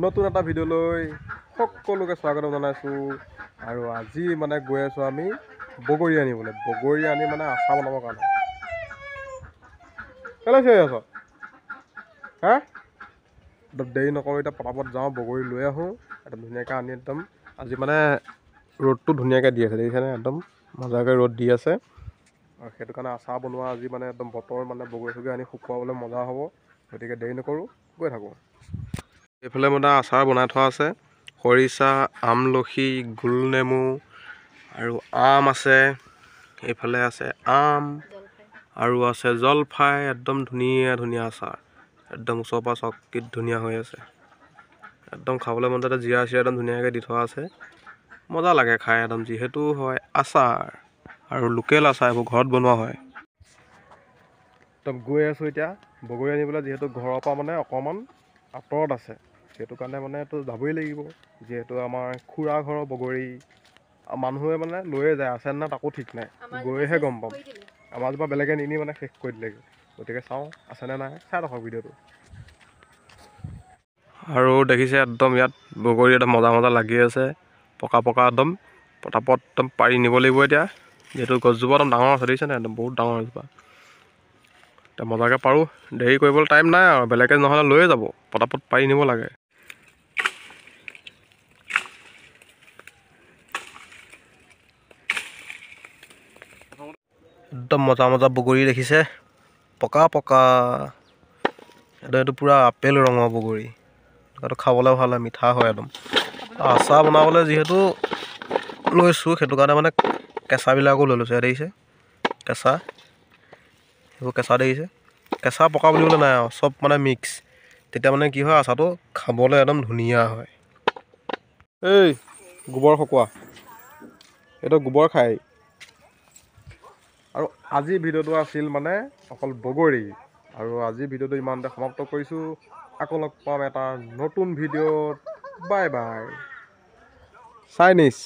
নতুন এটা ভিডিঅ'লৈ সকলোকে স্বাগতম জনাইছোঁ। আৰু আজি মানে গৈ আছোঁ আমি বগৰী আনিবলৈ। বগৰী আনি মানে আচাৰ বনাবৰ কাৰণে। কেলৈ চিঞৰি আছ? হা? একদম দেৰি নকৰোঁ, এতিয়া পটাপট যাওঁ, বগৰী লৈ আহোঁ। একদম ধুনীয়াকৈ আনি একদম আজি মানে ৰ'দটো ধুনীয়াকৈ দি আছে, দেখিছেনে? একদম মজাকৈ ৰ'দ দি আছে। আৰু সেইটো কাৰণে আচাৰ বনোৱা আজি মানে একদম বতৰ মানে বগৰী চগৰী আনি শুকুৱাবলৈ মজা হ'ব। গতিকে দেৰি নকৰোঁ, গৈ থাকোঁ। এইফালে মোৰ আচাৰ বনাই থোৱা আছে। খৰিচা, আমলখি, গোলনেমু আৰু আম আছে। এইফালে আছে আম আৰু আছে জলফাই। একদম ধুনীয়া ধুনীয়া আচাৰ, একদম ওচৰৰ পৰা চাওক কি ধুনীয়া হৈ আছে। একদম খাবলৈ মন যাতে জিৰা চিৰা একদম ধুনীয়াকৈ দি থোৱা আছে। মজা লাগে খাই একদম, যিহেতু হয় আচাৰ আৰু লোকেল আচাৰ, এইবোৰ ঘৰত বনোৱা হয়। একদম গৈ আছোঁ এতিয়া বগৰী আনিবলৈ, যিহেতু ঘৰৰ পৰা মানে অকণমান আঁতৰত আছে। সেইটো কাৰণে মানে এইটো যাবই লাগিব, যিহেতু আমাৰ খুৰা ঘৰৰ বগৰী। মানুহে মানে লৈয়ে যায়, আছে নে তাকো ঠিক নাই, গৈহে গম পাম। আমাৰ জোপা বেলেগে নিনি মানে শেষ কৰি দিলেগৈ। গতিকে চাওঁ আছেনে নাই, চাই থাকক ভিডিঅ'টো। আৰু দেখিছে একদম ইয়াত বগৰী একদম মজা মজা লাগি আছে, পকা পকা একদম। পটাপট একদম পাৰি নিব লাগিব এতিয়া, যিহেতু গছজোপা একদম ডাঙৰ আছে, দেখিছেনে? একদম বহুত ডাঙৰ গছজোপা। এতিয়া মজাকৈ পাৰোঁ, দেৰি কৰিবলৈ টাইম নাই আৰু, বেলেগে নহ'লে লৈয়ে যাব। পটাপট পাৰি নিব লাগে। একদম মজা মজা বগৰী দেখিছে, পকা পকা। এইটো পূৰা আপেল ৰঙৰ বগৰী। এইটো খাবলৈ ভাল হয়, মিঠা হয় একদম। আচাৰ বনাবলৈ যিহেতু লৈছোঁ, সেইটো কাৰণে মানে কেঁচাবিলাকো লৈ লৈছোঁ। দেখিছে কেঁচা, সেইবোৰ কেঁচা দেখিছে। কেঁচা পকা বুলিবলৈ নাই আৰু, চব মানে মিক্স। তেতিয়া মানে কি হয়, আচাৰটো খাবলৈ একদম ধুনীয়া হয়। এই গোবৰ শুকোৱা, এইটো গোবৰ খাই। আৰু আজিৰ ভিডিঅ'টো আছিল মানে অকল বগৰী। আৰু আজিৰ ভিডিঅ'টো ইমানতে সমাপ্ত কৰিছোঁ। আকৌ লগ পাম এটা নতুন ভিডিঅ'ত। Bye bye, Chinese.